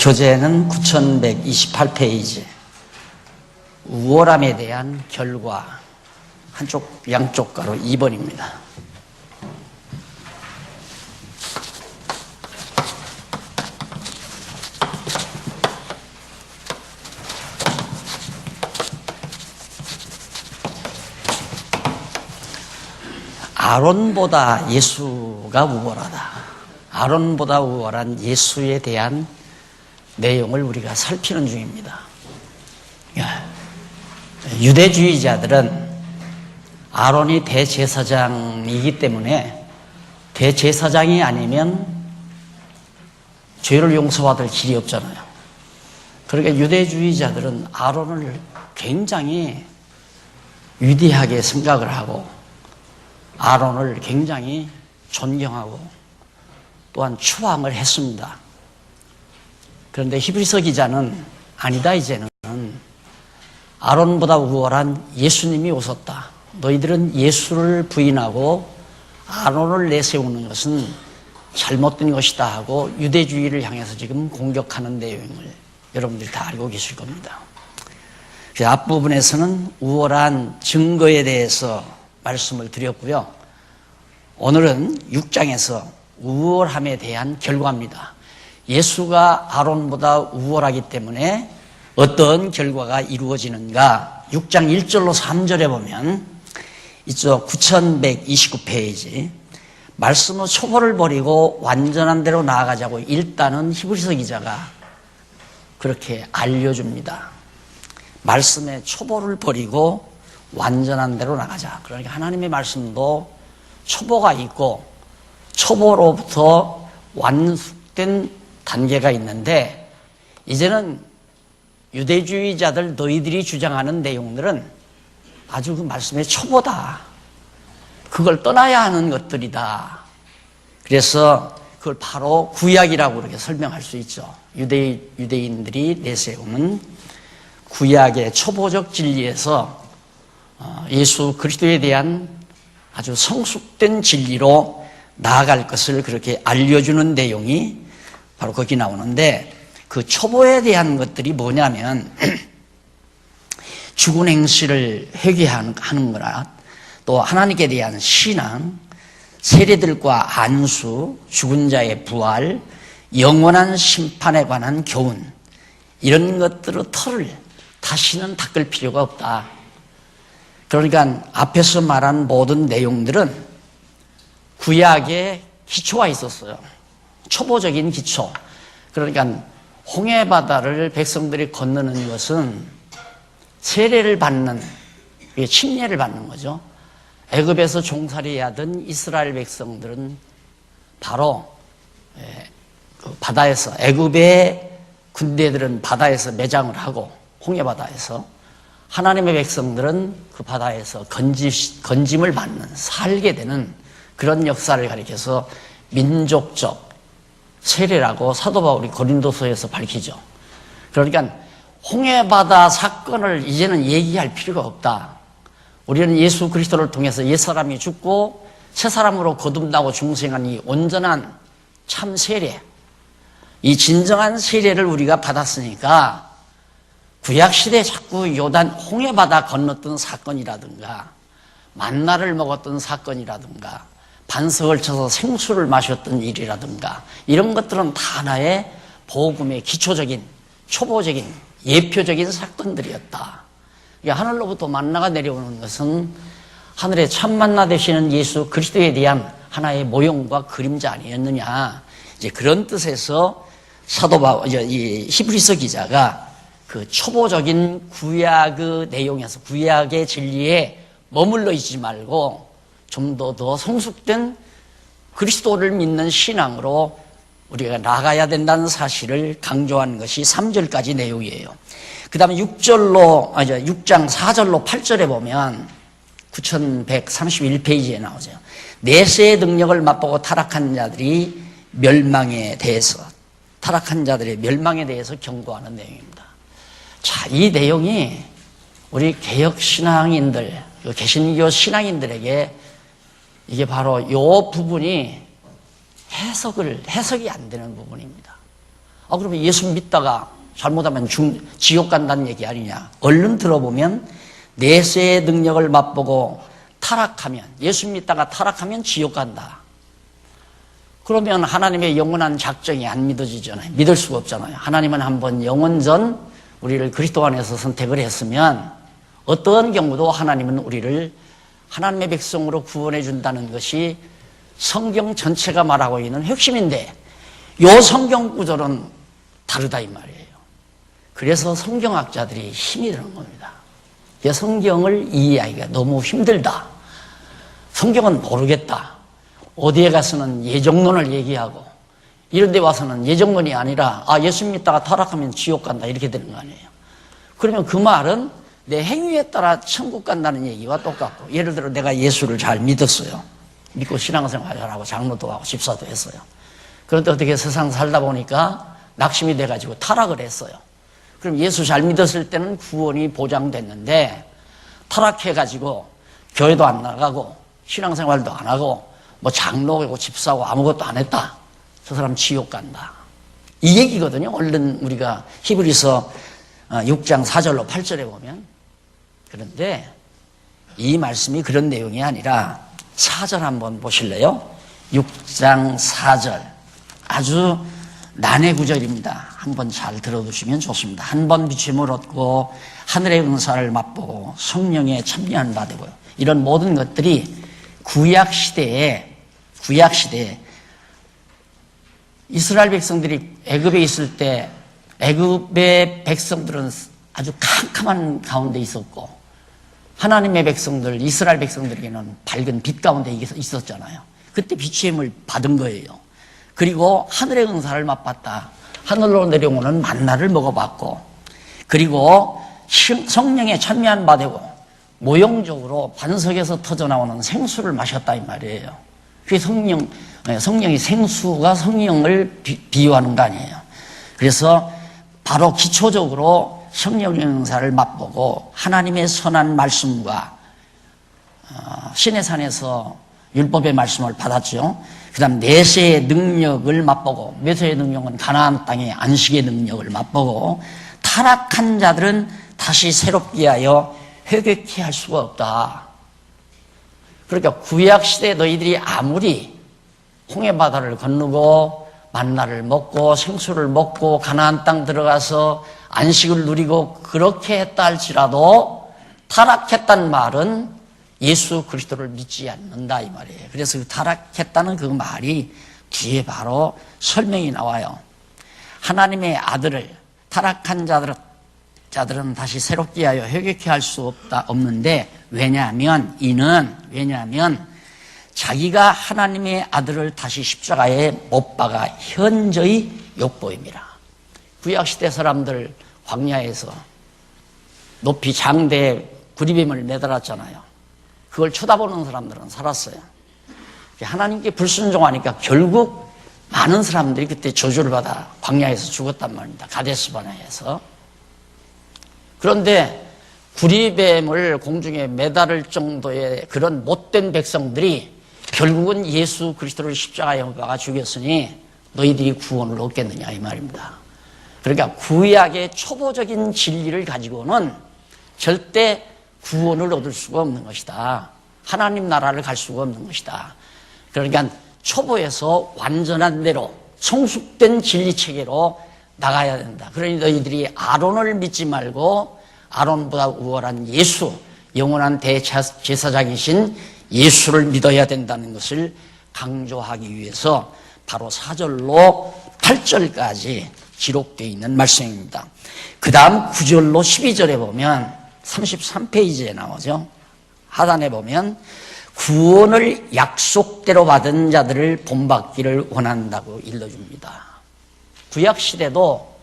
교재는 9128페이지. 우월함에 대한 결과. 양쪽 가로 2번입니다. 아론보다 예수가 우월하다. 아론보다 우월한 예수에 대한 내용을 우리가 살피는 중입니다. 유대주의자들은 아론이 대제사장이기 때문에 대제사장이 아니면 죄를 용서받을 길이 없잖아요. 그러니까 유대주의자들은 아론을 굉장히 위대하게 생각을 하고 아론을 굉장히 존경하고 또한 추앙을 했습니다. 그런데 히브리서 기자는 아니다, 이제는 아론보다 우월한 예수님이 오셨다. 너희들은 예수를 부인하고 아론을 내세우는 것은 잘못된 것이다 하고 유대주의를 향해서 지금 공격하는 내용을 여러분들이 다 알고 계실 겁니다. 그래서 앞부분에서는 우월한 증거에 대해서 말씀을 드렸고요. 오늘은 6장에서 우월함에 대한 결과입니다. 예수가 아론보다 우월하기 때문에 어떤 결과가 이루어지는가? 6장 1절로 3절에 보면 이쪽 9129페이지 말씀의 초보를 버리고 완전한 대로 나아가자고 일단은 히브리서 기자가 그렇게 알려줍니다. 말씀의 초보를 버리고 완전한 대로 나가자. 그러니까 하나님의 말씀도 초보가 있고 초보로부터 완숙된 단계가 있는데 이제는 유대주의자들 너희들이 주장하는 내용들은 아주 그 말씀의 초보다. 그걸 떠나야 하는 것들이다. 그래서 그걸 바로 구약이라고 그렇게 설명할 수 있죠. 유대인들이 내세우는 구약의 초보적 진리에서 예수 그리스도에 대한 아주 성숙된 진리로 나아갈 것을 그렇게 알려주는 내용이 바로 거기 나오는데 그 초보에 대한 것들이 뭐냐면 죽은 행실을 회개하는 거나 또 하나님께 대한 신앙, 세례들과 안수, 죽은 자의 부활, 영원한 심판에 관한 교훈 이런 것들의 털을 다시는 닦을 필요가 없다. 그러니까 앞에서 말한 모든 내용들은 구약의 기초가 있었어요. 초보적인 기초. 그러니까 홍해바다를 백성들이 건너는 것은 세례를 받는, 침례를 받는 거죠. 애굽에서 종살이 하던 이스라엘 백성들은 바로 바다에서, 애굽의 군대들은 바다에서 매장을 하고 홍해바다에서 하나님의 백성들은 그 바다에서 건짐을 받는, 살게 되는 그런 역사를 가리켜서 민족적 세례라고 사도 바울이 고린도서에서 밝히죠. 그러니까 홍해바다 사건을 이제는 얘기할 필요가 없다. 우리는 예수 그리스도를 통해서 옛사람이 죽고 새사람으로 거듭나고 중생한 이 온전한 참 세례, 이 진정한 세례를 우리가 받았으니까 구약시대에 자꾸 요단 홍해바다 건넜던 사건이라든가 만나를 먹었던 사건이라든가 반석을 쳐서 생수를 마셨던 일이라든가 이런 것들은 다 하나의 복음의 기초적인 초보적인 예표적인 사건들이었다. 하늘로부터 만나가 내려오는 것은 하늘의 참 만나 되시는 예수 그리스도에 대한 하나의 모형과 그림자 아니었느냐. 이제 그런 뜻에서 사도 바울, 이 히브리서 기자가 그 초보적인 구약의 내용에서 구약의 진리에 머물러 있지 말고 좀 더 성숙된 그리스도를 믿는 신앙으로 우리가 나가야 된다는 사실을 강조하는 것이 3절까지 내용이에요. 그 다음에 6장 4절로 8절에 보면 9131페이지에 나오죠. 내세의 능력을 맛보고 타락한 자들의 멸망에 대해서 경고하는 내용입니다. 자, 이 내용이 우리 개혁신앙인들, 개신교 신앙인들에게 이게 바로 이 부분이 해석이 안 되는 부분입니다. 그러면 예수 믿다가 잘못하면 지옥 간다는 얘기 아니냐. 얼른 들어보면 내세의 능력을 맛보고 타락하면, 예수 믿다가 타락하면 지옥 간다. 그러면 하나님의 영원한 작정이 안 믿어지잖아요. 믿을 수가 없잖아요. 하나님은 한번 영원전 우리를 그리스도 안에서 선택을 했으면 어떤 경우도 하나님은 우리를 하나님의 백성으로 구원해 준다는 것이 성경 전체가 말하고 있는 핵심인데, 이 성경 구절은 다르다 이 말이에요. 그래서 성경학자들이 힘이 드는 겁니다. 이 성경을 이해하기가 너무 힘들다. 성경은 모르겠다. 어디에 가서는 예정론을 얘기하고 이런 데 와서는 예정론이 아니라 예수 믿다가 타락하면 지옥 간다 이렇게 되는 거 아니에요. 그러면 그 말은 내 행위에 따라 천국 간다는 얘기와 똑같고, 예를 들어 내가 예수를 잘 믿었어요. 믿고 신앙생활을 하고 장로도 하고 집사도 했어요. 그런데 어떻게 세상 살다 보니까 낙심이 돼가지고 타락을 했어요. 그럼 예수 잘 믿었을 때는 구원이 보장됐는데 타락해가지고 교회도 안 나가고 신앙생활도 안 하고 뭐 장로고 집사고 아무것도 안 했다. 저 사람 지옥 간다. 이 얘기거든요. 얼른 우리가 히브리서 6장 4절로 8절에 보면. 그런데 이 말씀이 그런 내용이 아니라 4절 한번 보실래요? 6장 4절. 아주 난해 구절입니다. 한번 잘 들어두시면 좋습니다. 한 번 비침을 얻고 하늘의 은사를 맛보고 성령에 참여한 바 되고요. 이런 모든 것들이 구약시대에 이스라엘 백성들이 애굽에 있을 때 애굽의 백성들은 아주 캄캄한 가운데 있었고, 하나님의 백성들, 이스라엘 백성들에게는 밝은 빛 가운데 있었잖아요. 그때 비추임을 받은 거예요. 그리고 하늘의 은사를 맛봤다. 하늘로 내려오는 만나를 먹어봤고, 그리고 성령에 참여한 바 되고, 모형적으로 반석에서 터져나오는 생수를 마셨다 이 말이에요. 그게 성령이 생수가 성령을 비유하는 거 아니에요. 그래서 바로 기초적으로 성령의 은사를 맛보고 하나님의 선한 말씀과 시내산에서 율법의 말씀을 받았죠. 그 다음 내세의 능력을 맛보고, 내세의 능력은 가나안 땅의 안식의 능력을 맛보고, 타락한 자들은 다시 새롭게 하여 회개케 할 수가 없다. 그러니까 구약시대에 너희들이 아무리 홍해바다를 건너고 만나를 먹고 생수를 먹고 가나안 땅 들어가서 안식을 누리고 그렇게 했다 할지라도 타락했다는 말은 예수 그리스도를 믿지 않는다 이 말이에요. 그래서 그 타락했다는 그 말이 뒤에 바로 설명이 나와요. 하나님의 아들을 타락한 자들은 다시 새롭게 하여 회개케 할 수 없는데, 왜냐하면 자기가 하나님의 아들을 다시 십자가에 못 박아 현저히 욕보입니다. 구약시대 사람들 광야에서 높이 장대에 구리뱀을 매달았잖아요. 그걸 쳐다보는 사람들은 살았어요. 하나님께 불순종하니까 결국 많은 사람들이 그때 저주를 받아 광야에서 죽었단 말입니다. 가데스바네에서. 그런데 구리뱀을 공중에 매달을 정도의 그런 못된 백성들이 결국은 예수 그리스도를 십자가에 못 박아 죽였으니 너희들이 구원을 얻겠느냐 이 말입니다. 그러니까 구약의 초보적인 진리를 가지고는 절대 구원을 얻을 수가 없는 것이다. 하나님 나라를 갈 수가 없는 것이다. 그러니까 초보에서 완전한 대로 성숙된 진리체계로 나가야 된다. 그러니 너희들이 아론을 믿지 말고 아론보다 우월한 예수, 영원한 대제사장이신 예수를 믿어야 된다는 것을 강조하기 위해서 바로 4절로 8절까지 기록되어 있는 말씀입니다. 그 다음 9절로 12절에 보면 33페이지에 나오죠. 하단에 보면 구원을 약속대로 받은 자들을 본받기를 원한다고 일러줍니다. 구약시대도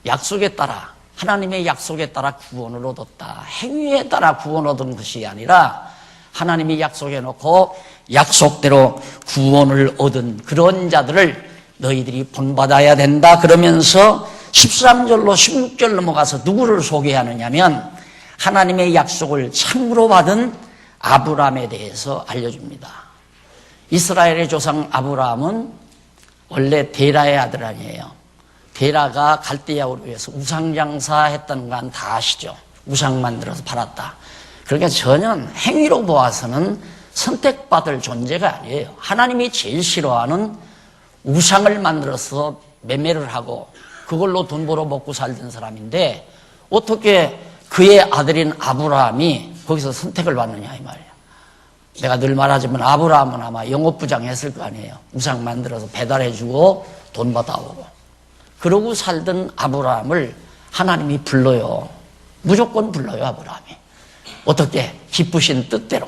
약속에 따라, 하나님의 약속에 따라 구원을 얻었다. 행위에 따라 구원 얻은 것이 아니라 하나님이 약속해 놓고 약속대로 구원을 얻은 그런 자들을 너희들이 본받아야 된다. 그러면서 13절로 16절 넘어가서 누구를 소개하느냐면 하나님의 약속을 참으로 받은 아브라함에 대해서 알려줍니다. 이스라엘의 조상 아브라함은 원래 데라의 아들 아니에요. 데라가 갈대아우로 위해서 우상장사 했다는 건 다 아시죠? 우상 만들어서 팔았다. 그러니까 전혀 행위로 보아서는 선택받을 존재가 아니에요. 하나님이 제일 싫어하는 우상을 만들어서 매매를 하고 그걸로 돈 벌어 먹고 살던 사람인데 어떻게 그의 아들인 아브라함이 거기서 선택을 받느냐 이 말이에요. 내가 늘 말하지만 아브라함은 아마 영업부장 했을 거 아니에요. 우상 만들어서 배달해주고 돈 받아오고. 그러고 살던 아브라함을 하나님이 불러요. 무조건 불러요, 아브라함이. 어떻게? 기쁘신 뜻대로.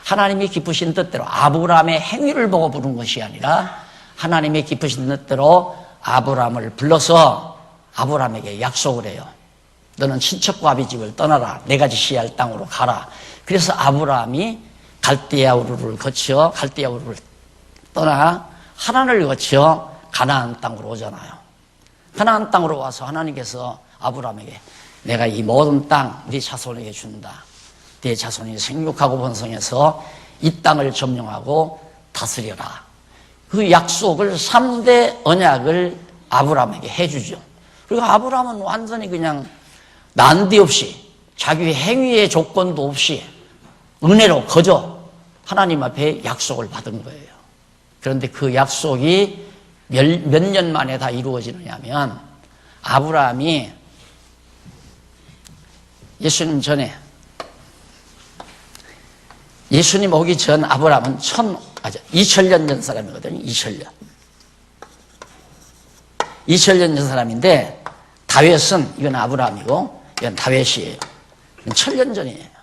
하나님이 기쁘신 뜻대로 아브라함의 행위를 보고 부른 것이 아니라 하나님의 기쁘신 뜻대로 아브라함을 불러서 아브라함에게 약속을 해요. 너는 친척과 아비집을 떠나라. 내가 지시할 땅으로 가라. 그래서 아브라함이 갈대아우르를 거쳐 갈대아우르를 떠나 하란을 거쳐 가나안 땅으로 오잖아요. 가나안 땅으로 와서 하나님께서 아브라함에게 내가 이 모든 땅 네 자손에게 준다. 네 자손이 생육하고 번성해서 이 땅을 점령하고 다스려라. 그 약속을 3대 언약을 아브라함에게 해주죠. 그리고 아브라함은 완전히 그냥 난데없이 자기 행위의 조건도 없이 은혜로 거저 하나님 앞에 약속을 받은 거예요. 그런데 그 약속이 몇 년 만에 다 이루어지느냐면 아브라함이 예수님 오기 전 아브라함은 2000년 전 사람이거든요. 2000년 전 사람인데 다윗은 이건 아브라함이고 이건 다윗이에요. 이건 1000년 전이에요.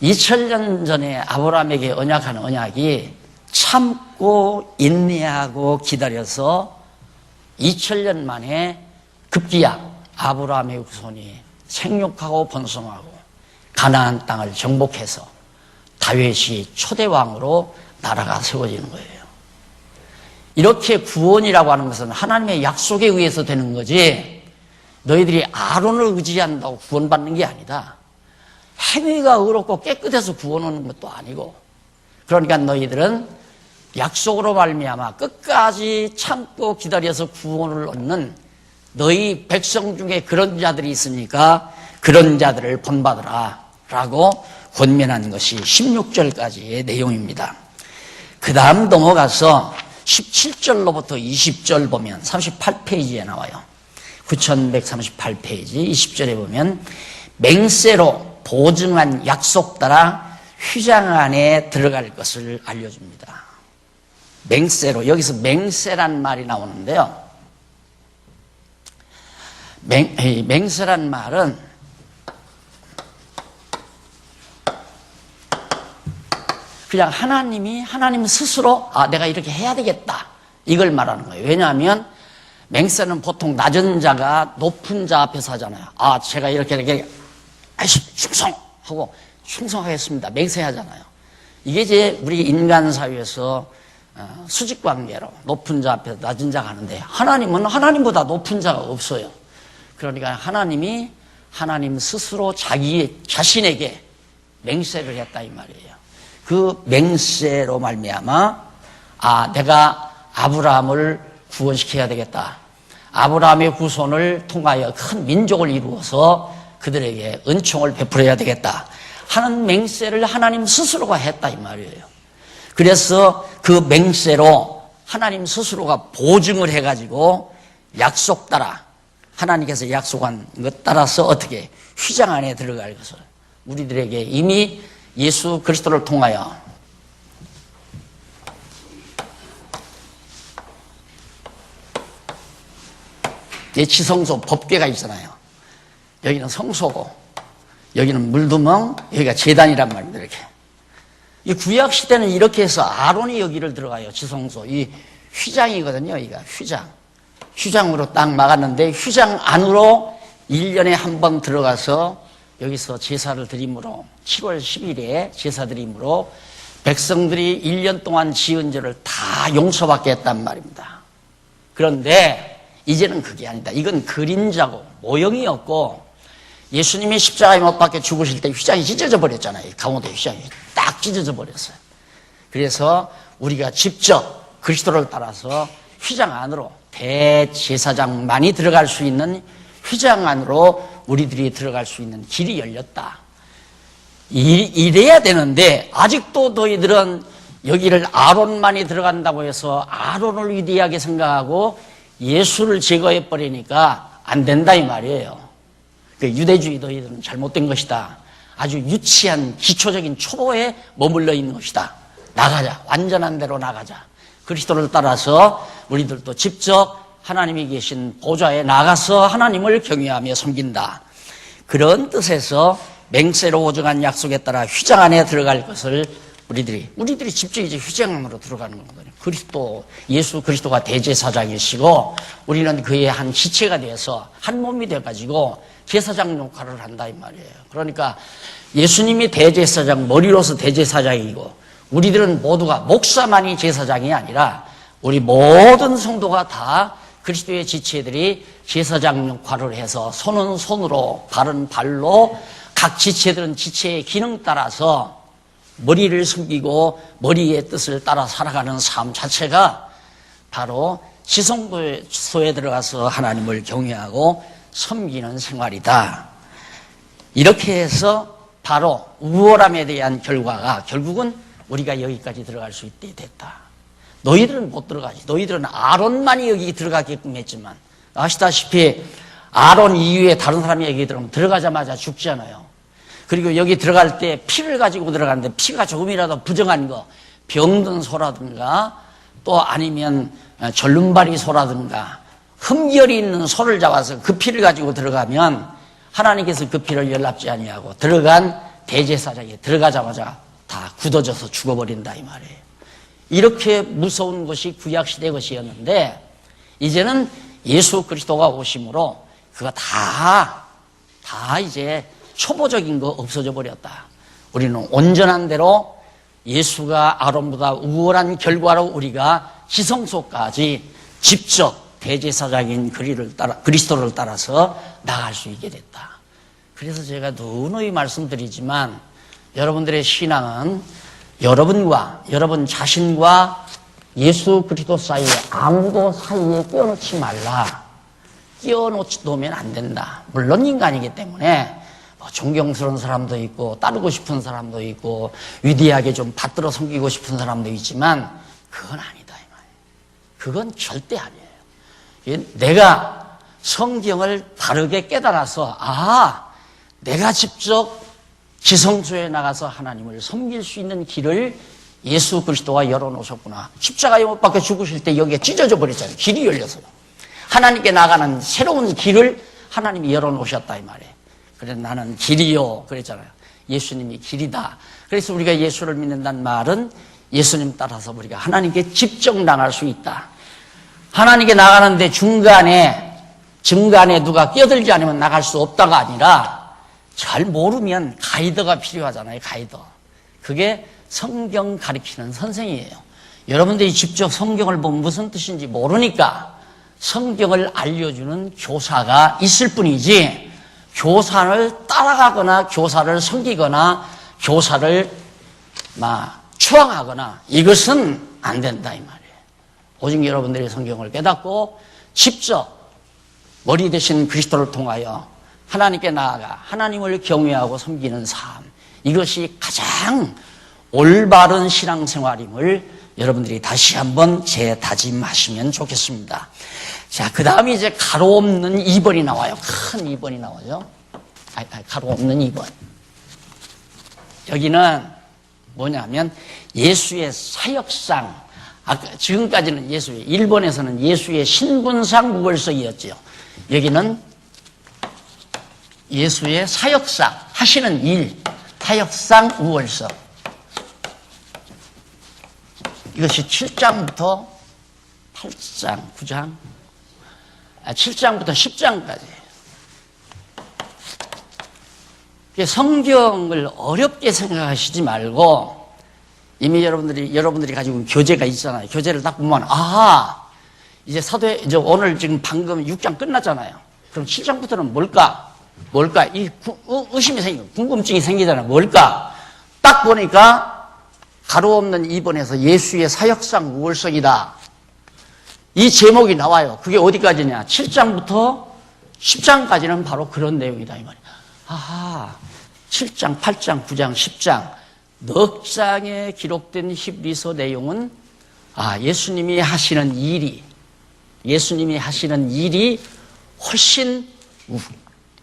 2000년 전에 아브라함에게 언약한 언약이 참고 인내하고 기다려서 2000년 만에 급기야 아브라함의 후손이 생육하고 번성하고 가나안 땅을 정복해서 다윗이 초대왕으로 나라가 세워지는 거예요. 이렇게 구원이라고 하는 것은 하나님의 약속에 의해서 되는 거지 너희들이 아론을 의지한다고 구원받는 게 아니다. 행위가 의롭고 깨끗해서 구원 오는 것도 아니고 그러니까 너희들은 약속으로 말미암아 끝까지 참고 기다려서 구원을 얻는 너희 백성 중에 그런 자들이 있으니까 그런 자들을 본받으라 라고 권면하는 것이 16절까지의 내용입니다. 그 다음 넘어가서 17절로부터 20절 보면 38페이지에 나와요. 9138페이지 20절에 보면 맹세로 보증한 약속 따라 휘장 안에 들어갈 것을 알려줍니다. 맹세로, 여기서 맹세란 말이 나오는데요. 맹세란 말은 그냥 하나님 스스로 내가 이렇게 해야 되겠다 이걸 말하는 거예요. 왜냐하면 맹세는 보통 낮은 자가 높은 자 앞에서 하잖아요. 제가 이렇게 충성하고 충성하겠습니다. 맹세하잖아요. 이게 이제 우리 인간 사회에서 수직관계로 높은 자 앞에서 낮은 자가 하는데 하나님은 하나님보다 높은 자가 없어요. 그러니까 하나님이 하나님 스스로 자신에게 맹세를 했다 이 말이에요. 그 맹세로 말미암아 내가 아브라함을 구원시켜야 되겠다. 아브라함의 후손을 통하여 큰 민족을 이루어서 그들에게 은총을 베풀어야 되겠다 하는 맹세를 하나님 스스로가 했다 이 말이에요. 그래서 그 맹세로 하나님 스스로가 보증을 해가지고 약속 따라 하나님께서 약속한 것 따라서 어떻게 휘장 안에 들어갈 것을 우리들에게 이미 예수 그리스도를 통하여 지성소 법궤가 있잖아요. 여기는 성소고 여기는 물두멍, 여기가 제단이란 말입니다. 이렇게 이 구약 시대는 이렇게 해서 아론이 여기를 들어가요. 지성소 이 휘장이거든요. 여기가 휘장으로 딱 막았는데 휘장 안으로 1년에 한 번 들어가서 여기서 제사를 드림으로 7월 10일에 제사 드림으로 백성들이 1년 동안 지은 죄를 다 용서받게 했단 말입니다. 그런데 이제는 그게 아니다. 이건 그림자고 모형이었고 예수님이 십자가에 못 박혀 죽으실 때 휘장이 찢어져 버렸잖아요. 가운데 휘장이 딱 찢어져 버렸어요. 그래서 우리가 직접 그리스도를 따라서 휘장 안으로 대제사장만이 들어갈 수 있는 휘장 안으로 우리들이 들어갈 수 있는 길이 열렸다. 이래야 되는데 아직도 너희들은 여기를 아론만이 들어간다고 해서 아론을 위대하게 생각하고 예수를 제거해 버리니까 안 된다 이 말이에요. 유대주의 너희들은 잘못된 것이다. 아주 유치한 기초적인 초보에 머물러 있는 것이다. 나가자. 완전한 대로 나가자. 그리스도를 따라서 우리들도 직접 하나님이 계신 보좌에 나가서 하나님을 경외하며 섬긴다. 그런 뜻에서 맹세로 오정한 약속에 따라 휘장 안에 들어갈 것을 우리들이 직접 이제 휘장 안으로 들어가는 거거든요. 예수 그리스도가 대제사장이시고 우리는 그의 한 지체가 되어서 한 몸이 돼가지고 제사장 역할을 한다 이 말이에요. 그러니까 예수님이 대제사장, 머리로서 대제사장이고 우리들은 모두가 목사만이 제사장이 아니라 우리 모든 성도가 다 그리스도의 지체들이 제사장 역할을 해서 손은 손으로, 발은 발로 각 지체들은 지체의 기능 따라서 머리를 숨기고 머리의 뜻을 따라 살아가는 삶 자체가 바로 지성소에 들어가서 하나님을 경외하고 섬기는 생활이다. 이렇게 해서 바로 우월함에 대한 결과가 결국은 우리가 여기까지 들어갈 수 있게 됐다. 너희들은 못 들어가지. 너희들은 아론만이 여기 들어가게끔 했지만 아시다시피 아론 이후에 다른 사람이 여기 들어가면 들어가자마자 죽잖아요. 그리고 여기 들어갈 때 피를 가지고 들어가는데 피가 조금이라도 부정한 거, 병든 소라든가 또 아니면 절름발이 소라든가 흠결이 있는 소를 잡아서 그 피를 가지고 들어가면 하나님께서 그 피를 연락지 아니하고 들어간 대제사장이 들어가자마자 다 굳어져서 죽어버린다 이 말이에요. 이렇게 무서운 것이 구약시대 것이었는데 이제는 예수 그리스도가 오심으로 그거 다 이제 초보적인 거 없어져 버렸다. 우리는 온전한 대로 예수가 아론보다 우월한 결과로 우리가 지성소까지 직접 대제사장인 그리스도를 따라서 나갈 수 있게 됐다. 그래서 제가 누누이 말씀드리지만 여러분들의 신앙은 여러분과 여러분 자신과 예수 그리스도 사이에 아무도 사이에 끼워놓지 말라. 끼워놓으면 안 된다. 물론 인간이기 때문에 존경스러운 사람도 있고 따르고 싶은 사람도 있고 위대하게 좀 받들어 섬기고 싶은 사람도 있지만 그건 아니다 이 말이에요. 그건 절대 아니에요. 내가 성경을 바르게 깨달아서 내가 직접 지성소에 나가서 하나님을 섬길 수 있는 길을 예수 그리스도가 열어놓으셨구나. 십자가에 못 박혀 죽으실 때 여기에 찢어져 버렸잖아요. 길이 열려서 하나님께 나가는 새로운 길을 하나님이 열어놓으셨다 이 말이에요. 그래서 나는 길이요 그랬잖아요. 예수님이 길이다. 그래서 우리가 예수를 믿는다는 말은 예수님 따라서 우리가 하나님께 직접 나갈 수 있다. 하나님께 나가는데 중간에 누가 끼어들지 않으면 나갈 수 없다가 아니라 잘 모르면 가이드가 필요하잖아요. 가이드. 그게 성경 가르치는 선생이에요. 여러분들이 직접 성경을 보면 무슨 뜻인지 모르니까 성경을 알려주는 교사가 있을 뿐이지 교사를 따라가거나 교사를 섬기거나 교사를 추앙하거나 이것은 안 된다 이 말이에요. 오직 여러분들이 성경을 깨닫고 직접 머리 대신 그리스도를 통하여 하나님께 나아가 하나님을 경외하고 섬기는 삶, 이것이 가장 올바른 신앙생활임을 여러분들이 다시 한번 재다짐하시면 좋겠습니다. 자, 그 다음에 이제 가로 없는 2번이 나와요. 큰 2번이 나와요. 가로 없는 2번. 여기는 뭐냐면 예수의 사역상, 지금까지는 1번에서는 예수의 신분상 우월성이었죠. 여기는 예수의 사역상, 하시는 일, 사역상 우월성. 이것이 7장부터 8장, 9장, 7장부터 10장까지. 성경을 어렵게 생각하시지 말고 이미 여러분들이 가지고 교재가 있잖아요. 교재를 딱 보면 이제 이제 오늘 지금 방금 6장 끝났잖아요. 그럼 7장부터는 뭘까? 이 의심이 생기고 궁금증이 생기잖아요. 뭘까? 딱 보니까 가로 없는 2번에서 예수의 사역상 우월성이다. 이 제목이 나와요. 그게 어디까지냐? 7장부터 10장까지는 바로 그런 내용이다 이 말이야. 아하, 7장, 8장, 9장, 10장 넉 장에 기록된 히브리서 내용은 예수님이 하시는 일이 훨씬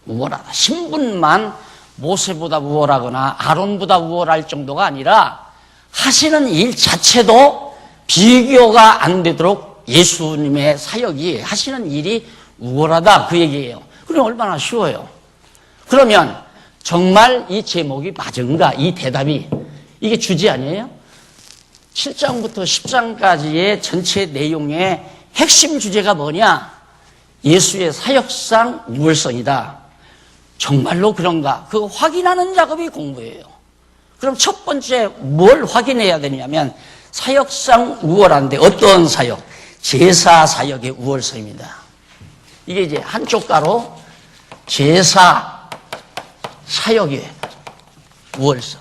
우월하다. 신분만 모세보다 우월하거나 아론보다 우월할 정도가 아니라 하시는 일 자체도 비교가 안 되도록 예수님의 사역이 하시는 일이 우월하다 그 얘기예요. 그럼 얼마나 쉬워요. 그러면 정말 이 제목이 맞은가? 이 대답이 이게 주제 아니에요? 7장부터 10장까지의 전체 내용의 핵심 주제가 뭐냐? 예수의 사역상 우월성이다. 정말로 그런가? 그거 확인하는 작업이 공부예요. 그럼 첫 번째 뭘 확인해야 되냐면 사역상 우월한데 어떤 사역? 제사 사역의 우월성입니다. 이게 이제 한쪽 가로 제사 사역의 우월성.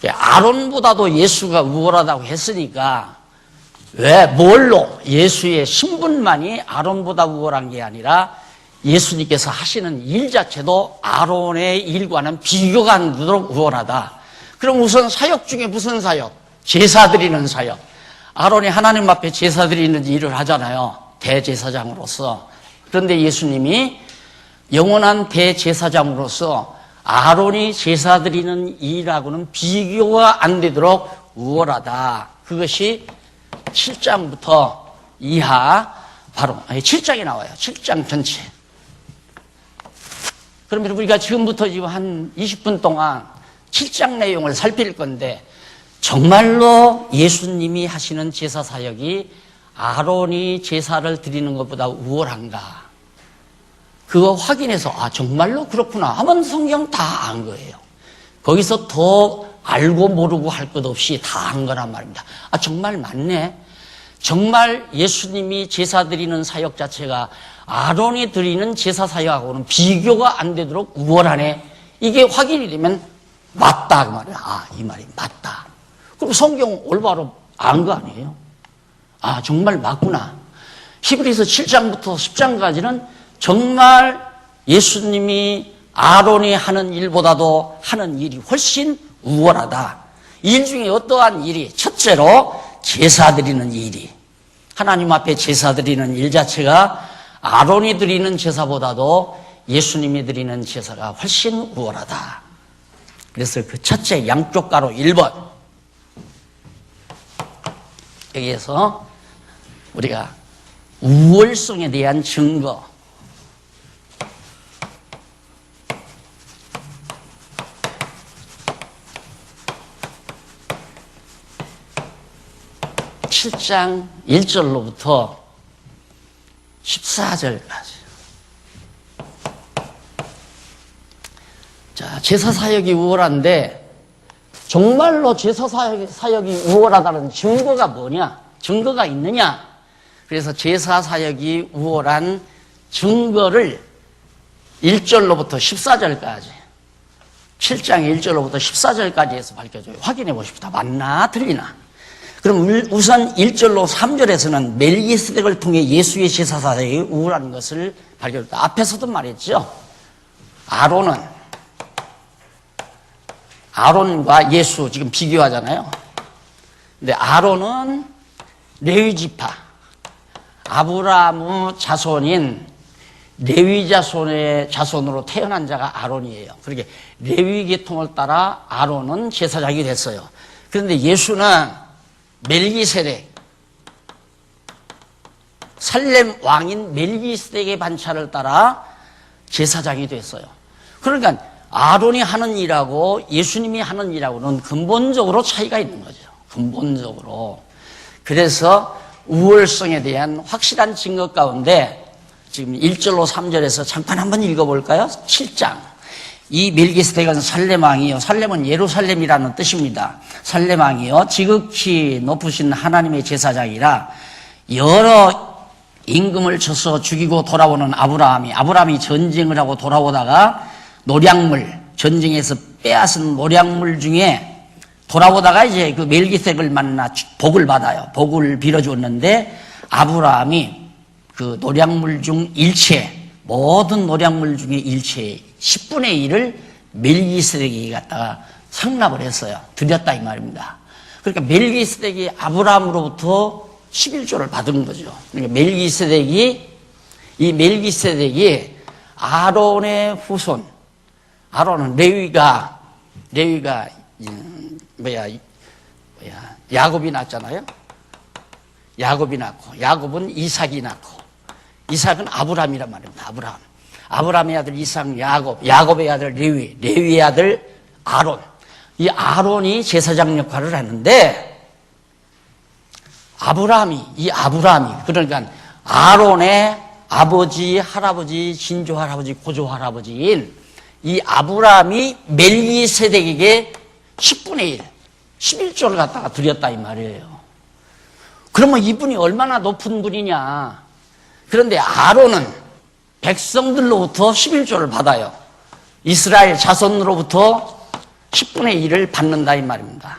아론보다도 예수가 우월하다고 했으니까 왜 뭘로? 예수의 신분만이 아론보다 우월한 게 아니라 예수님께서 하시는 일 자체도 아론의 일과는 비교가 안 되도록 우월하다. 그럼 우선 사역 중에 무슨 사역? 제사 드리는 사역. 아론이 하나님 앞에 제사 드리는 일을 하잖아요. 대제사장으로서. 그런데 예수님이 영원한 대제사장으로서 아론이 제사 드리는 일하고는 비교가 안 되도록 우월하다. 그것이 7장부터 이하 바로 7장에 나와요. 7장 전체. 그러면 우리가 지금부터 지금 한 20분 동안 7장 내용을 살필 건데 정말로 예수님이 하시는 제사 사역이 아론이 제사를 드리는 것보다 우월한가? 그거 확인해서 정말로 그렇구나 하면 성경 다 안 거예요. 거기서 더 알고 모르고 할 것 없이 다 한 거란 말입니다. 정말 맞네. 정말 예수님이 제사 드리는 사역 자체가 아론이 드리는 제사 사역하고는 비교가 안 되도록 우월하네. 이게 확인이 되면 맞다 그 말이야. 이 말이 맞다. 그럼 성경 올바로 안 거 아니에요? 정말 맞구나. 히브리서 7장부터 10장까지는 정말 예수님이 아론이 하는 일보다도 하는 일이 훨씬 우월하다. 일 중에 어떠한 일이? 첫째로 제사 드리는 일이. 하나님 앞에 제사 드리는 일 자체가 아론이 드리는 제사보다도 예수님이 드리는 제사가 훨씬 우월하다. 그래서 그 첫째 양쪽 가로 1번. 여기에서 우리가 우월성에 대한 증거. (7장) 1절로부터 14절까지. 자, 제사 사역이 우월한데 정말로 제사 사역이 우월하다는 증거가 뭐냐? 증거가 있느냐? 그래서 제사 사역이 우월한 증거를 1절로부터 14절까지 7장 1절로부터 14절까지 해서 밝혀줘요. 확인해 보십시다. 맞나 틀리나? 그럼 우선 1절로 3절에서는 멜기세덱을 통해 예수의 제사 사역이 우월한 것을 밝혀줬다. 앞에서도 말했죠. 아론과 예수 지금 비교하잖아요. 근데 아론은 레위 지파, 아브라함의 자손인 레위 자손의 자손으로 태어난 자가 아론이에요. 그렇게 레위 계통을 따라 아론은 제사장이 됐어요. 그런데 예수는 멜기세덱, 살렘 왕인 멜기세덱의 반차를 따라 제사장이 됐어요. 그러니까 아론이 하는 일하고 예수님이 하는 일하고는 근본적으로 차이가 있는 거죠. 근본적으로. 그래서 우월성에 대한 확실한 증거 가운데 지금 1절로 3절에서 잠깐 한번 읽어볼까요? 7장. 이 멜기세덱은 살렘 왕이요. 살렘은 예루살렘이라는 뜻입니다. 살렘 왕이요. 지극히 높으신 하나님의 제사장이라 여러 임금을 쳐서 죽이고 돌아오는 아브라함이 전쟁을 하고 돌아오다가 전쟁에서 빼앗은 노량물 중에 돌아오다가 이제 그 멜기세덱을 만나 복을 받아요. 복을 빌어주었는데 아브라함이 그 노량물 중 일체, 모든 노량물 중에 일체 10분의 1을 멜기세덱이 갖다가 상납을 했어요. 드렸다 이 말입니다. 그러니까 멜기세덱이 아브라함으로부터 11조를 받은 거죠. 그러니까 이 멜기세덱이 아론의 후손, 아론은 레위가 야곱이 낳았잖아요. 야곱이 낳고, 야곱은 이삭이 낳고, 이삭은 아브라함이란 말입니다. 아브라함의 아들 이삭, 야곱의 아들 레위의 아들 아론. 이 아론이 제사장 역할을 하는데, 아브라함이, 그러니까 아론의 아버지, 할아버지, 진조 할아버지, 고조 할아버지인 이 아브라함이 멜기세덱에게 10분의 1, 11조를 갖다가 드렸다 이 말이에요. 그러면 이분이 얼마나 높은 분이냐. 그런데 아론은 백성들로부터 11조를 받아요. 이스라엘 자손으로부터 10분의 1을 받는다 이 말입니다.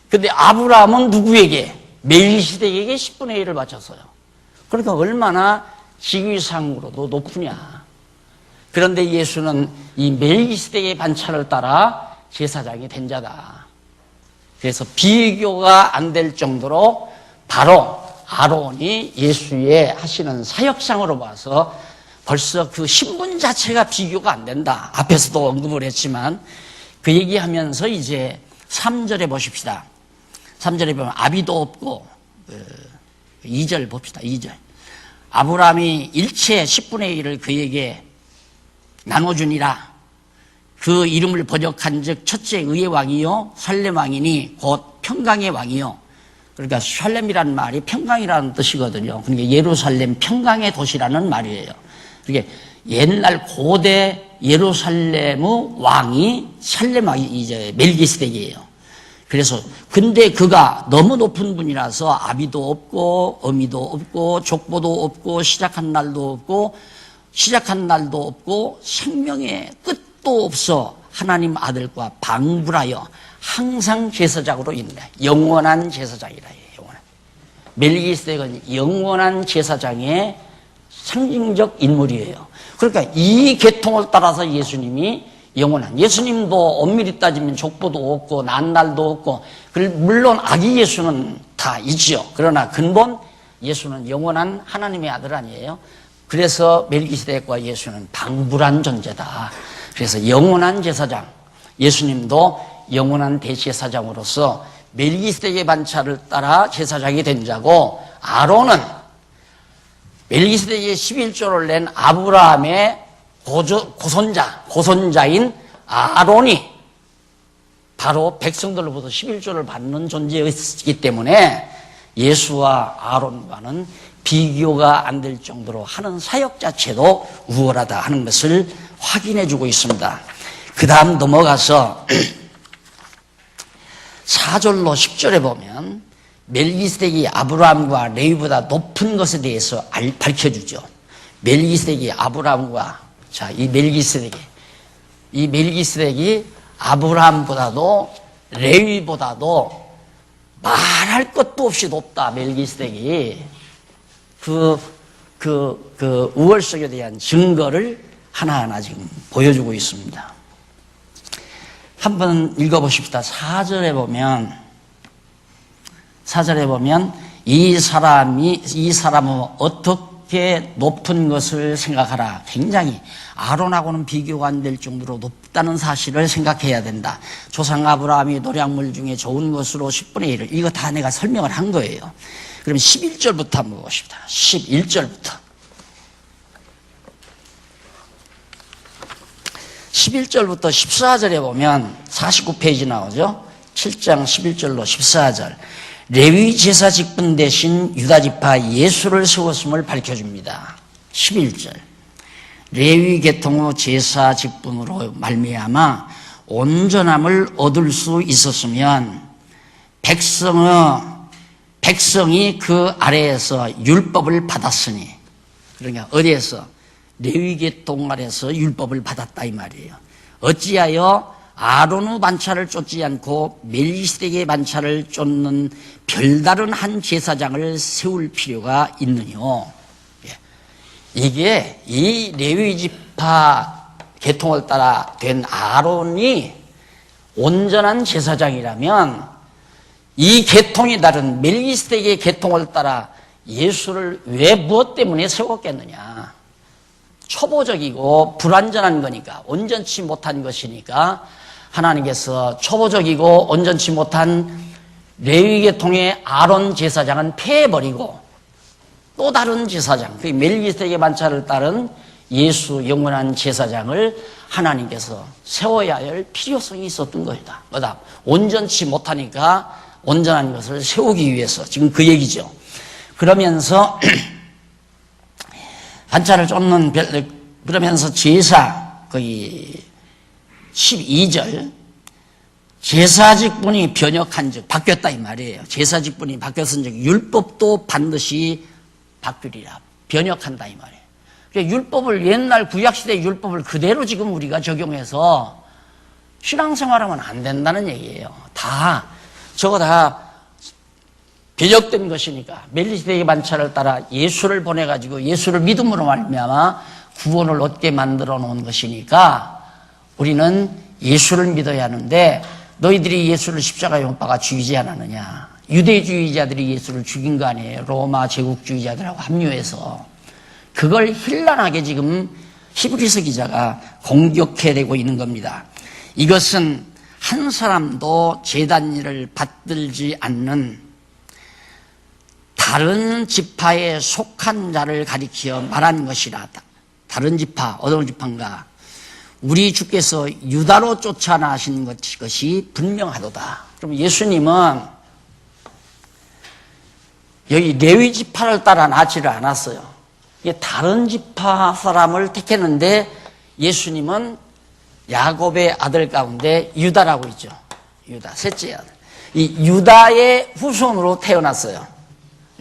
그런데 아브라함은 누구에게? 멜기세덱에게 10분의 1을 바쳤어요. 그러니까 얼마나 직위상으로도 높으냐. 그런데 예수는 이 멜기세덱의 반차를 따라 제사장이 된 자다. 그래서 비교가 안 될 정도로 바로 아론이 예수의 하시는 사역상으로 봐서 벌써 그 신분 자체가 비교가 안 된다. 앞에서도 언급을 했지만 그 얘기하면서 이제 3절에 보십시다. 3절에 보면 아비도 없고 2절 봅시다. 2절. 아브라함이 일체 10분의 1을 그에게 나눠주니라. 그 이름을 번역한 즉 첫째 의의 왕이요 살렘 왕이니 곧 평강의 왕이요. 그러니까 살렘이라는 말이 평강이라는 뜻이거든요. 그러니까 예루살렘 평강의 도시라는 말이에요. 그러니까 옛날 고대 예루살렘의 왕이 살렘 왕이 이제 멜기세덱이에요. 그래서 근데 그가 너무 높은 분이라서 아비도 없고 어미도 없고 족보도 없고 시작한 날도 없고 생명의 끝도 없어 하나님 아들과 방불하여 항상 제사장으로 있네. 영원한 제사장이라 해요. 영원한. 멜기세덱은 영원한 제사장의 상징적 인물이에요. 그러니까 이 계통을 따라서 예수님이 영원한, 예수님도 엄밀히 따지면 족보도 없고 난 날도 없고 물론 아기 예수는 다 있지요. 그러나 근본 예수는 영원한 하나님의 아들 아니에요. 그래서 멜기세덱과 예수는 방불한 존재다. 그래서 영원한 제사장, 예수님도 영원한 대제사장으로서 멜기세덱의 반차를 따라 제사장이 된 자고, 아론은 멜기세덱의 11조를 낸 아브라함의 고손자인 아론이 바로 백성들로부터 11조를 받는 존재였기 때문에 예수와 아론과는 비교가 안 될 정도로 하는 사역 자체도 우월하다 하는 것을 확인해 주고 있습니다. 그 다음 넘어가서 4절로 10절에 보면 멜기세덱이 아브라함과 레위보다 높은 것에 대해서 밝혀주죠. 멜기세덱이 아브라함과, 자, 이 멜기세덱이 아브라함보다도 레위보다도 말할 것도 없이 높다. 멜기세덱이 그 우월성에 대한 증거를 하나하나 지금 보여주고 있습니다. 한번 읽어보십시다. 4절에 보면 이 사람은 어떻게 높은 것을 생각하라. 굉장히 아론하고는 비교가 안 될 정도로 높다는 사실을 생각해야 된다. 조상 아브라함이 노량물 중에 좋은 것으로 10분의 1을, 이거 다 내가 설명을 한 거예요. 그럼 11절부터 한번 보십시다. 11절부터 14절에 보면 49페이지 나오죠. 7장 11절로 14절. 레위 제사 직분 대신 유다지파 예수를 세웠음을 밝혀줍니다. 11절. 레위 계통의 제사 직분으로 말미암아 온전함을 얻을 수 있었으면 백성이 그 아래에서 율법을 받았으니, 그러니까 어디에서? 레위 계통 아래에서 율법을 받았다 이 말이에요. 어찌하여 아론의 반차를 쫓지 않고 멜기세덱의 반차를 쫓는 별다른 한 제사장을 세울 필요가 있느뇨. 이게 이 레위 지파 계통을 따라 된 아론이 온전한 제사장이라면 이 계통이 다른 멜기세덱의 계통을 따라 예수를 왜 무엇 때문에 세웠겠느냐. 초보적이고 불완전한 거니까, 온전치 못한 것이니까 하나님께서 초보적이고 온전치 못한 레위 계통의 아론 제사장은 폐해버리고 또 다른 제사장, 그 멜기세덱의 반차를 따른 예수 영원한 제사장을 하나님께서 세워야 할 필요성이 있었던 것이다. 뭐다? 온전치 못하니까 온전한 것을 세우기 위해서, 지금 그 얘기죠. 그러면서 반차를 쫓는 그러면서 제사, 거기 12절, 제사직분이 변혁한 즉, 바뀌었다 이 말이에요. 제사직분이 바뀌었은 즉, 율법도 반드시 바뀌리라. 변혁한다 이 말이에요. 그러니까 율법을, 옛날 구약시대 율법을 그대로 지금 우리가 적용해서 신앙생활하면 안 된다는 얘기예요. 저거 다 변혁된 것이니까, 멜기세덱의 반차를 따라 예수를 보내가지고 예수를 믿음으로 말미암아 구원을 얻게 만들어 놓은 것이니까 우리는 예수를 믿어야 하는데, 너희들이 예수를 십자가에 못 박아 죽이지 않았느냐. 유대주의자들이 예수를 죽인 거 아니에요. 로마 제국주의자들하고 합류해서. 그걸 힐난하게 지금 히브리서 기자가 공격해내고 있는 겁니다. 이것은 한 사람도 제단일을 받들지 않는 다른 지파에 속한 자를 가리켜 말한 것이라. 다른 지파, 어떤 지파인가? 우리 주께서 유다로 쫓아나신 것이 분명하도다. 그럼 예수님은 여기 레위 지파를 따라 나지를 않았어요. 이게 다른 지파 사람을 택했는데, 예수님은 야곱의 아들 가운데 유다라고 있죠. 유다, 셋째 아들. 이 유다의 후손으로 태어났어요.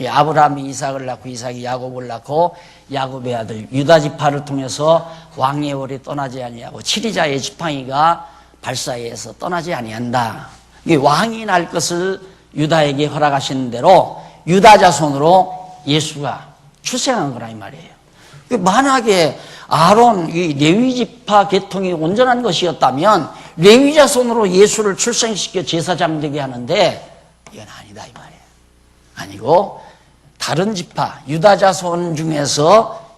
아브라함이 이삭을 낳고 이삭이 야곱을 낳고 야곱의 아들 유다 지파를 통해서 왕의 월이 떠나지 아니하고 치리자의 지팡이가 발사해서 떠나지 아니한다. 왕이 날 것을 유다에게 허락하시는 대로 유다 자손으로 예수가 출생한 거라 이 말이에요. 만약에 아론, 이 레위 지파 계통이 온전한 것이었다면 레위 자손으로 예수를 출생시켜 제사장 되게 하는데, 이건 아니다 이 말이에요. 아니고 다른 지파 유다 자손 중에서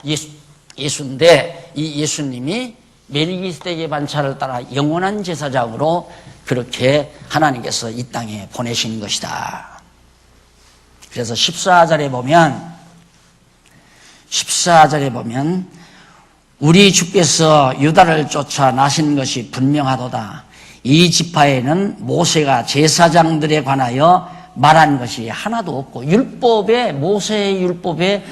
예수인데, 이 예수님이 멜기세덱의 반차를 따라 영원한 제사장으로 그렇게 하나님께서 이 땅에 보내신 것이다. 그래서 14절에 보면 우리 주께서 유다를 쫓아 나신 것이 분명하도다. 이 지파에는 모세가 제사장들에 관하여 말한 것이 하나도 없고, 모세의 율법에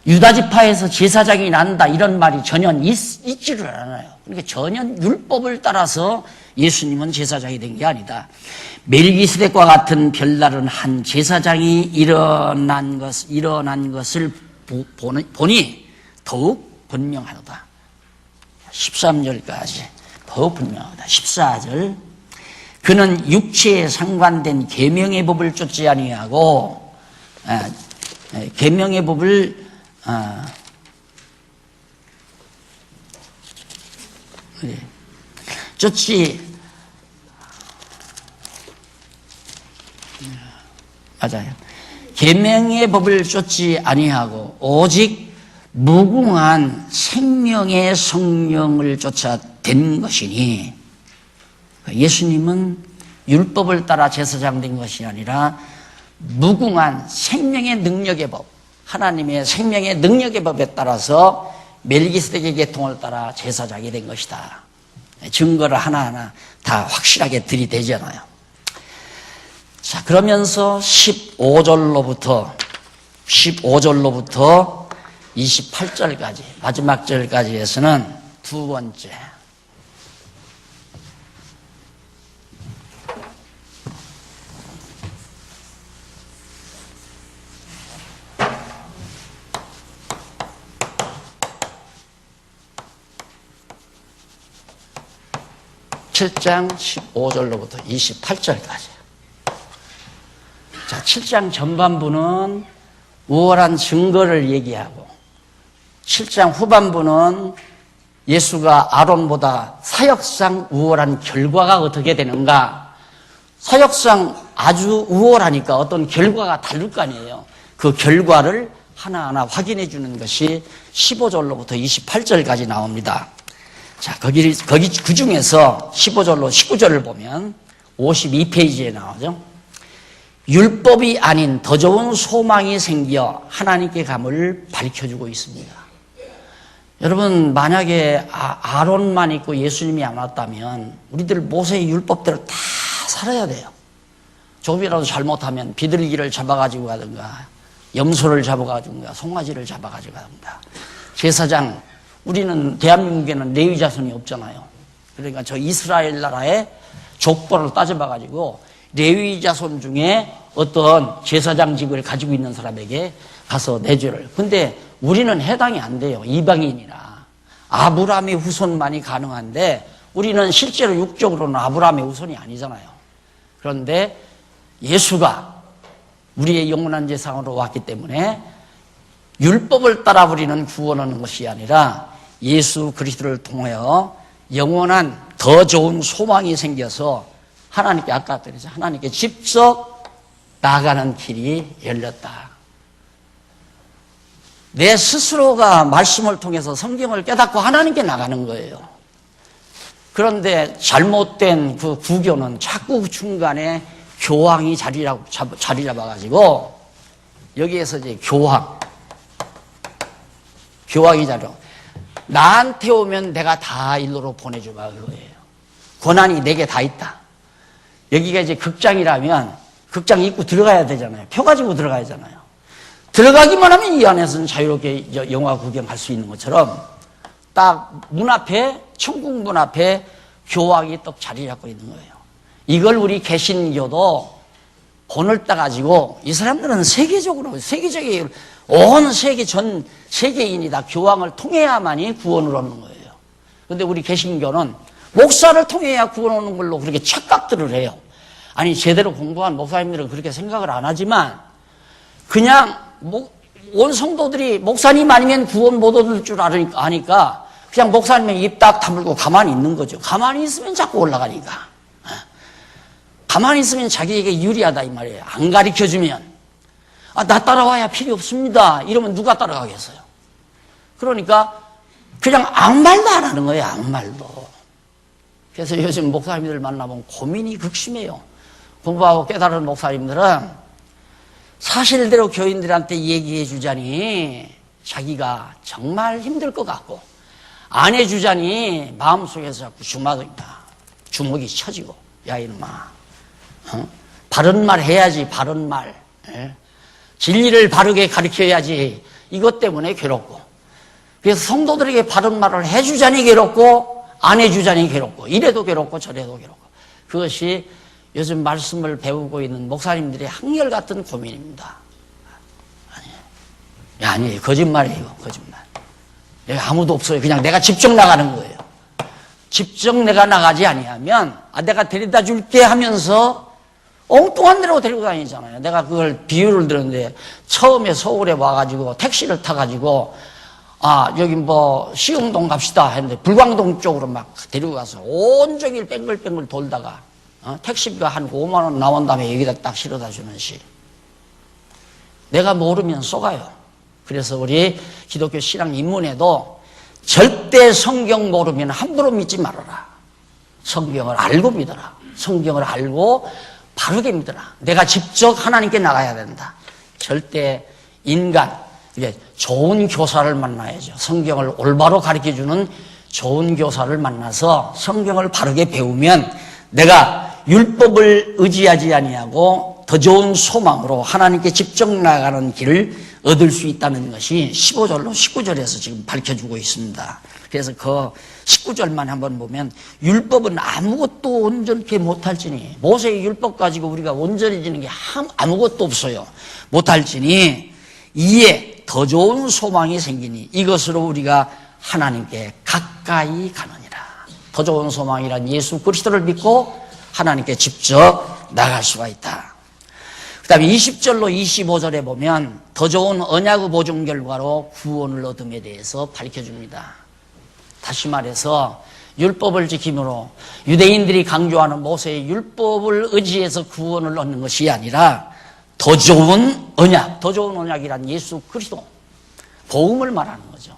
유다 지파에서 제사장이 난다 이런 말이 전혀 있지를 않아요. 그러니까 전혀 율법을 따라서 예수님은 제사장이 된 게 아니다. 멜기세덱과 같은 별다른 한 제사장이 일어난 것을 보니 더욱 분명하다. 13절까지 더욱 분명하다. 14절, 그는 육체에 상관된 계명의 법을 쫓지 아니하고, 계명의 법을 쫓지, 맞아요. 계명의 법을 쫓지 아니하고 오직 무궁한 생명의 성령을 쫓아 된 것이니, 예수님은 율법을 따라 제사장 된 것이 아니라 무궁한 생명의 능력의 법, 하나님의 생명의 능력의 법에 따라서 멜기세덱의 계통을 따라 제사장이 된 것이다. 증거를 하나하나 다 확실하게 들이대잖아요. 자, 그러면서 15절로부터 28절까지, 마지막 절까지 해서는 두 번째, 7장 15절로부터 28절까지. 자, 7장 전반부는 우월한 증거를 얘기하고 7장 후반부는 예수가 아론보다 사역상 우월한 결과가 어떻게 되는가. 사역상 아주 우월하니까 어떤 결과가 다를 거 아니에요. 그 결과를 하나하나 확인해 주는 것이 15절로부터 28절까지 나옵니다. 자, 거기 그 중에서 15절로 19절을 보면 52페이지에 나오죠. 율법이 아닌 더 좋은 소망이 생겨 하나님께 감을 밝혀주고 있습니다. 여러분, 만약에 아론만 있고 예수님이 안 왔다면 우리들 모세의 율법대로 다 살아야 돼요. 조금이라도 잘못하면 비둘기를 잡아가지고 가든가 염소를 잡아가지고 송아지를 잡아가지고 가든가. 제사장, 우리는 대한민국에는 레위 자손이 없잖아요. 그러니까 저 이스라엘 나라의 족보를 따져봐가지고 레위 자손 중에 어떤 제사장직을 가지고 있는 사람에게 가서 내주를. 근데 우리는 해당이 안 돼요. 이방인이라. 아브라함의 후손만이 가능한데 우리는 실제로 육적으로는 아브라함의 후손이 아니잖아요. 그런데 예수가 우리의 영원한 제사장으로 왔기 때문에 율법을 따라 우리는 구원하는 것이 아니라 예수 그리스도를 통하여 영원한 더 좋은 소망이 생겨서 하나님께, 아까 그랬죠, 하나님께 직접 나가는 길이 열렸다. 내 스스로가 말씀을 통해서 성경을 깨닫고 하나님께 나가는 거예요. 그런데 잘못된 그 구교는 자꾸 중간에 교황이 자리 잡아가지고 여기에서 이제 교황이 나한테 오면 내가 다 일로로 보내주마 그거예요. 권한이 내게 다 있다. 여기가 이제 극장이라면 극장 입구 들어가야 되잖아요. 표 가지고 들어가야 하잖아요. 들어가기만 하면 이 안에서는 자유롭게 영화 구경할 수 있는 것처럼 딱 문 앞에, 천국 문 앞에 교황이 딱 자리 잡고 있는 거예요. 이걸 우리 개신교도 본을 따가지고 이 사람들은 세계적인 온 세계 전 세계인이 다 교황을 통해야만이 구원을 얻는 거예요. 그런데 우리 개신교는 목사를 통해야 구원 얻는 걸로 그렇게 착각들을 해요. 아니, 제대로 공부한 목사님들은 그렇게 생각을 안 하지만 그냥 온 성도들이 목사님 아니면 구원 못 얻을 줄 아니까 그냥 목사님의 입 딱 다물고 가만히 있는 거죠. 가만히 있으면 자꾸 올라가니까. 가만히 있으면 자기에게 유리하다 이 말이에요. 안 가르쳐주면. 나 따라와야 필요 없습니다. 이러면 누가 따라가겠어요? 그러니까 그냥 아무 말도 안 하는 거예요. 아무 말도. 그래서 요즘 목사님들 만나보면 고민이 극심해요. 공부하고 깨달은 목사님들은 사실대로 교인들한테 얘기해 주자니 자기가 정말 힘들 것 같고 안 해주자니 마음속에서 자꾸 주먹이 쳐지고, 야 이놈아, 바른 말 해야지, 바른 말. 진리를 바르게 가르쳐야지. 이것 때문에 괴롭고, 그래서 성도들에게 바른 말을 해주자니 괴롭고 안 해주자니 괴롭고, 이래도 괴롭고 저래도 괴롭고. 그것이 요즘 말씀을 배우고 있는 목사님들의 한결같은 고민입니다. 아니에요. 거짓말이에요. 거짓말. 아무도 없어요. 그냥 내가 직접 나가는 거예요. 직접 내가 나가지 아니하면 내가 데려다 줄게 하면서 엉뚱한 데로 데리고 다니잖아요. 내가 그걸 비유를 들었는데 처음에 서울에 와가지고 택시를 타가지고 여기 시흥동 갑시다 했는데 불광동 쪽으로 막 데리고 가서 온종일 뺑글뺑글 돌다가 택시비가 한 5만 원 나온 다음에 여기다 딱 실어다 주는 시. 내가 모르면 쏘가요. 그래서 우리 기독교 신앙 입문에도 절대 성경 모르면 함부로 믿지 말아라. 성경을 알고 믿어라. 성경을 알고 바르게 믿어라. 내가 직접 하나님께 나가야 된다. 절대 좋은 교사를 만나야죠. 성경을 올바로 가르쳐주는 좋은 교사를 만나서 성경을 바르게 배우면 내가 율법을 의지하지 아니하고 더 좋은 소망으로 하나님께 직접 나가는 길을 얻을 수 있다는 것이 15절로 19절에서 지금 밝혀주고 있습니다. 그래서 그 19절만 한번 보면 율법은 아무것도 온전케 못할지니, 모세의 율법 가지고 우리가 온전해지는 게 아무것도 없어요. 못할지니 이에 더 좋은 소망이 생기니 이것으로 우리가 하나님께 가까이 가느니라. 더 좋은 소망이란 예수 그리스도를 믿고 하나님께 직접 나갈 수가 있다. 그 다음에 20절로 25절에 보면 더 좋은 언약의 보증 결과로 구원을 얻음에 대해서 밝혀줍니다. 다시 말해서 율법을 지킴으로 유대인들이 강조하는 모세의 율법을 의지해서 구원을 얻는 것이 아니라 더 좋은 언약, 더 좋은 언약이란 예수 그리스도, 복음을 말하는 거죠.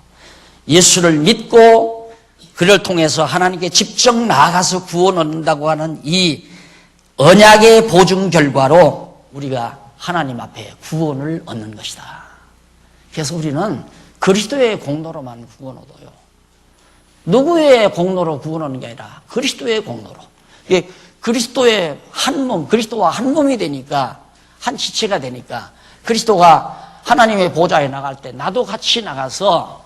예수를 믿고 그를 통해서 하나님께 직접 나아가서 구원 얻는다고 하는 이 언약의 보증 결과로 우리가 하나님 앞에 구원을 얻는 것이다. 그래서 우리는 그리스도의 공로로만 구원 얻어요. 누구의 공로로 구원 얻는 게 아니라 그리스도의 공로로. 그리스도의 한 몸, 그리스도와 한 몸이 되니까, 한 지체가 되니까, 그리스도가 하나님의 보좌에 나갈 때 나도 같이 나가서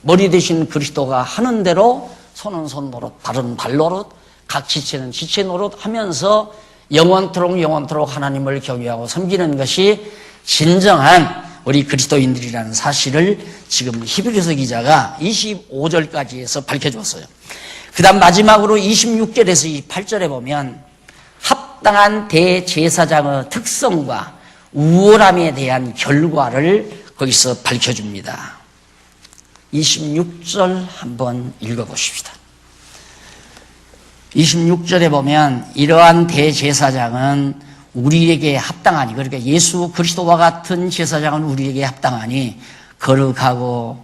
머리 대신 그리스도가 하는 대로 손은 손 노릇, 발은 발 노릇, 각 지체는 지체 노릇 하면서 영원토록 하나님을 경외하고 섬기는 것이 진정한 우리 그리스도인들이라는 사실을 지금 히브리서 기자가 25절까지 해서 밝혀줬어요. 그 다음 마지막으로 26절에서 28절에 보면 합당한 대제사장의 특성과 우월함에 대한 결과를 거기서 밝혀줍니다. 26절 한번 읽어보십시다. 26절에 보면 이러한 대제사장은 우리에게 합당하니, 그러니까 예수 그리스도와 같은 제사장은 우리에게 합당하니 거룩하고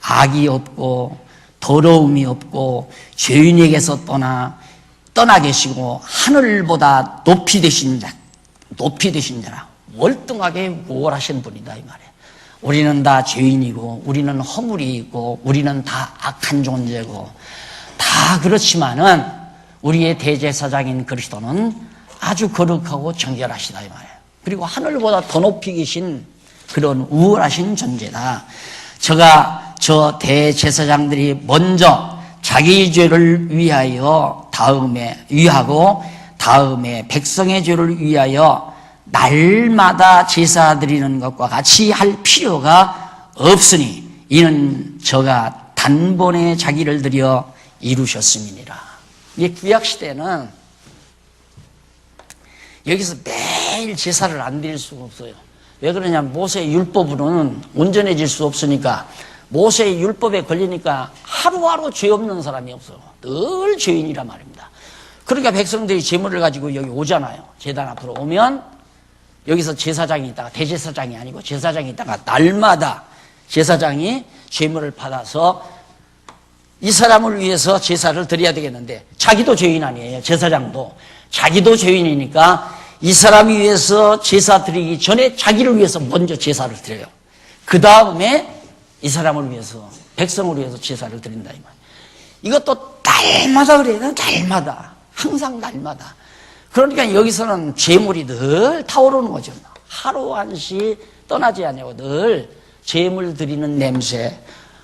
악이 없고 더러움이 없고 죄인에게서 떠나 계시고 하늘보다 높이 되신 자라, 월등하게 우월하신 분이다 이 말이에요. 우리는 다 죄인이고 우리는 허물이 있고 우리는 다 악한 존재고 다 그렇지만은 우리의 대제사장인 그리스도는 아주 거룩하고 정결하시다 이 말이에요. 그리고 하늘보다 더 높이 계신 그런 우월하신 존재다. 저 대제사장들이 먼저 자기 죄를 위하고 다음에 백성의 죄를 위하여 날마다 제사 드리는 것과 같이 할 필요가 없으니 이는 저가 단번에 자기를 드려 이루셨음이니라. 이 구약시대는 여기서 매일 제사를 안 드릴 수가 없어요. 왜 그러냐면 모세의 율법으로는 온전해질 수 없으니까, 모세의 율법에 걸리니까 하루하루 죄 없는 사람이 없어요. 늘 죄인이란 말입니다. 그러니까 백성들이 제물을 가지고 여기 오잖아요. 제단 앞으로 오면 여기서 제사장이 있다가, 대제사장이 아니고 제사장이 있다가 날마다 제사장이 제물을 받아서 이 사람을 위해서 제사를 드려야 되겠는데, 자기도 죄인 아니에요. 제사장도 자기도 죄인이니까 이 사람을 위해서 제사 드리기 전에 자기를 위해서 먼저 제사를 드려요. 그 다음에 이 사람을 위해서, 백성을 위해서 제사를 드린다 이 말. 이것도 날마다 그래요. 날마다, 항상 날마다. 그러니까 여기서는 제물이 늘 타오르는 거죠. 하루 한시 떠나지 않냐고 늘 제물 드리는 냄새,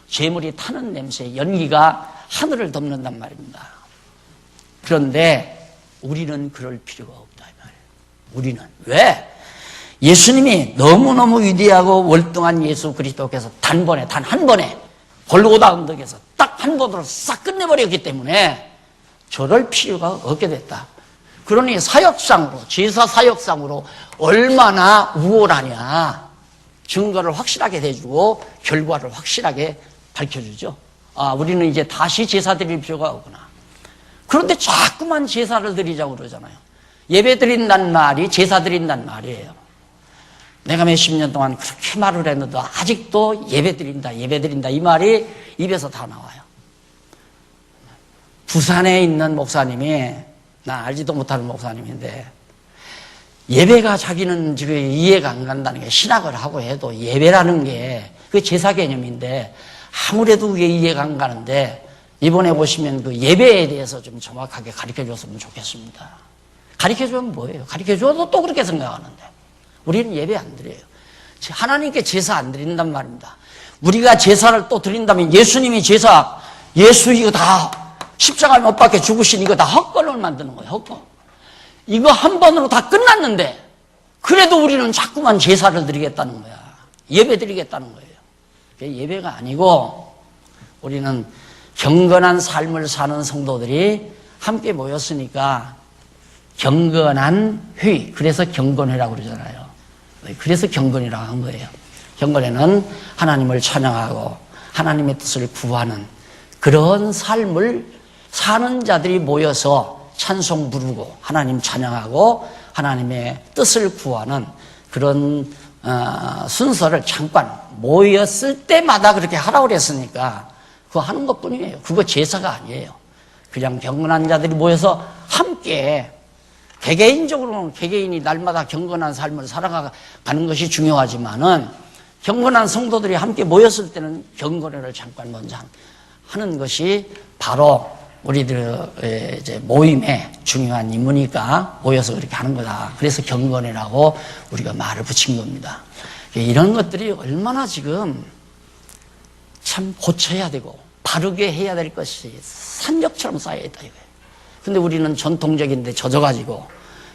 제물이 타는 냄새, 연기가 하늘을 덮는단 말입니다. 그런데 우리는 그럴 필요가 없다 이 말이에요. 우리는 왜? 예수님이 너무너무 위대하고 월등한 예수 그리스도께서 단 한 번에 골고다 언덕에서 딱 한 번으로 싹 끝내버렸기 때문에 저럴 필요가 없게 됐다. 그러니 사역상으로, 제사 사역상으로 얼마나 우월하냐, 증거를 확실하게 대주고 결과를 확실하게 밝혀주죠. 아, 우리는 이제 다시 제사 드릴 필요가 없구나. 그런데 자꾸만 제사를 드리자고 그러잖아요. 예배 드린다는 말이 제사 드린다는 말이에요. 내가 몇십 년 동안 그렇게 말을 했는데 아직도 예배 드린다 이 말이 입에서 다 나와요. 부산에 있는 목사님이, 나 알지도 못하는 목사님인데, 예배가 자기는 지금 이해가 안 간다는 게, 신학을 하고 해도 예배라는 게 그게 제사 개념인데 아무래도 그게 이해가 안 가는데, 이번에 보시면 그 예배에 대해서 좀 정확하게 가르쳐 줬으면 좋겠습니다. 가르쳐 주면 뭐예요? 가르쳐 줘도 또 그렇게 생각하는데, 우리는 예배 안 드려요. 하나님께 제사 안 드린단 말입니다. 우리가 제사를 또 드린다면 예수님이 제사, 예수 이거 다 십자가에 못 박혀 죽으신 이거 다 헛걸을 만드는 거예요. 헛걸. 이거 한 번으로 다 끝났는데 그래도 우리는 자꾸만 제사를 드리겠다는 거야. 예배 드리겠다는 거예요. 예배가 아니고 우리는 경건한 삶을 사는 성도들이 함께 모였으니까 경건한 회의, 그래서 경건회라고 그러잖아요. 그래서 경건이라고 한 거예요. 경건회는 하나님을 찬양하고 하나님의 뜻을 구하는 그런 삶을 사는 자들이 모여서 찬송 부르고 하나님 찬양하고 하나님의 뜻을 구하는 그런 순서를 잠깐 모였을 때마다 그렇게 하라고 그랬으니까 그거 하는 것뿐이에요. 그거 제사가 아니에요. 그냥 경건한 자들이 모여서 함께 개개인적으로는 개개인이 날마다 경건한 삶을 살아가는 것이 중요하지만은 경건한 성도들이 함께 모였을 때는 경건회를 잠깐 먼저 하는 것이 바로 우리들의 이제 모임의 중요한 임무니까 모여서 그렇게 하는 거다. 그래서 경건회라고 우리가 말을 붙인 겁니다. 이런 것들이 얼마나 지금 참 고쳐야 되고 바르게 해야 될 것이 산적처럼 쌓여있다 이거예요. 근데 우리는 전통적인데 젖어가지고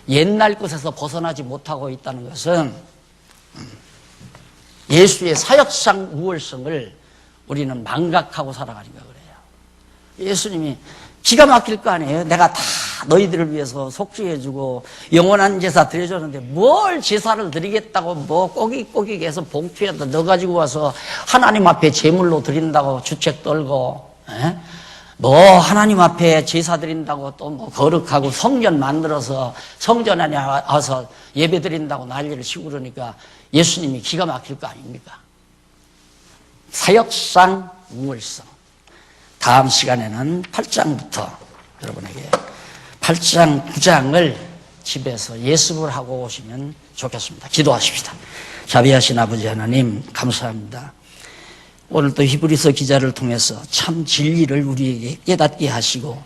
옛날 것에서 벗어나지 못하고 있다는 것은 예수의 사역상 우월성을 우리는 망각하고 살아가니까 그래요. 예수님이 기가 막힐 거 아니에요. 내가 다 너희들을 위해서 속죄해주고 영원한 제사 드려줬는데 뭘 제사를 드리겠다고 뭐 꼬깃꼬깃해서 봉투에다 넣어가지고 와서 하나님 앞에 제물로 드린다고 주책 떨고, 뭐 하나님 앞에 제사 드린다고 또 뭐 거룩하고 성전 만들어서 성전 안에 와서 예배 드린다고 난리를 치고 그러니까 예수님이 기가 막힐 거 아닙니까? 사역상 우월성. 다음 시간에는 8장부터 여러분에게 8장, 9장을 집에서 예습을 하고 오시면 좋겠습니다. 기도하십시다. 자비하신 아버지 하나님 감사합니다. 오늘 또 히브리서 기자를 통해서 참 진리를 우리에게 깨닫게 하시고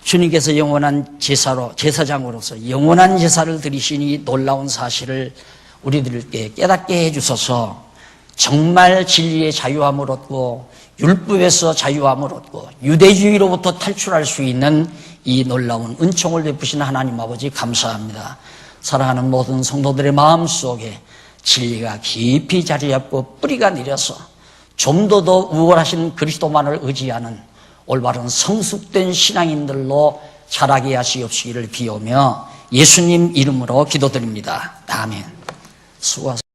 주님께서 영원한 제사장으로서 영원한 제사를 드리시니 놀라운 사실을 우리들께 깨닫게 해주셔서 정말 진리의 자유함을 얻고 율법에서 자유함을 얻고 유대주의로부터 탈출할 수 있는 이 놀라운 은총을 베푸신 하나님 아버지 감사합니다. 사랑하는 모든 성도들의 마음속에 진리가 깊이 자리 잡고 뿌리가 내려서 좀 더 우월하신 그리스도만을 의지하는 올바른 성숙된 신앙인들로 자라게 하시옵시기를 비오며 예수님 이름으로 기도드립니다. 아멘. 수고하셨습니다.